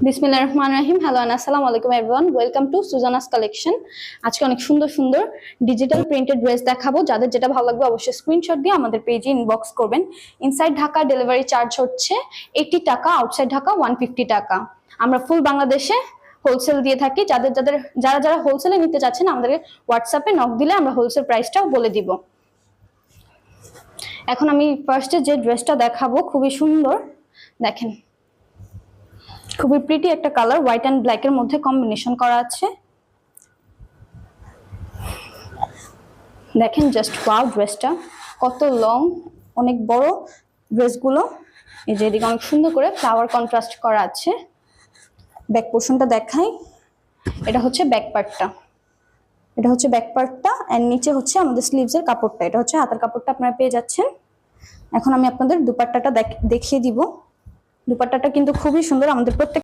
বিসমিল্লাহির রহমানির রহিম। Hello and আসসালামু আলাইকুম এভরিওয়ান, ওয়েলকাম টু সুজানাস কালেকশন। আজকে অনেক সুন্দর সুন্দর ডিজিটাল প্রিন্টেড ড্রেস দেখাবো। যাদের যেটা ভালো লাগবে অবশ্যই স্ক্রিনশট দিয়ে আমাদের পেজে ইনবক্স করবেন। ইনসাইড ঢাকা ডেলিভারি চার্জ হচ্ছে 80 টাকা, আউটসাইড ঢাকা 150 টাকা। আমরা ফুল বাংলাদেশে হোলসেল দিয়ে থাকি। যারা হোলসেলে নিতে চাচ্ছেন আমাদেরকে হোয়াটসঅ্যাপে নক দিলে আমরা হোলসেল প্রাইসটাও বলে দিব। এখন আমি ফার্স্টে যে ড্রেসটা দেখাবো খুবই সুন্দর, দেখেন খুবই প্রিটি একটা কালার, হোয়াইট এন্ড ব্ল্যাক এর মধ্যে কম্বিনেশন করা আছে। দেখেন জাস্ট ওয়াও, ড্রেসটা কত লং, অনেক বড় ড্রেসগুলো। এই যে এদিকে অনেক সুন্দর করে ফ্লাওয়ার কন্ট্রাস্ট করা আছে। ব্যাক পোর্শনটা দেখাই, এটা হচ্ছে ব্যাক পার্টটা, এন্ড নিচে হচ্ছে আমাদের স্লিভসের কাপড়টা, এটা হচ্ছে হাতের কাপড়টা আপনারা পেয়ে যাচ্ছেন। এখন আমি আপনাদের দুপাট্টাটা দেখিয়ে দিব। দুপাট্টাটা কিন্তু খুবই সুন্দর, আমাদের প্রত্যেক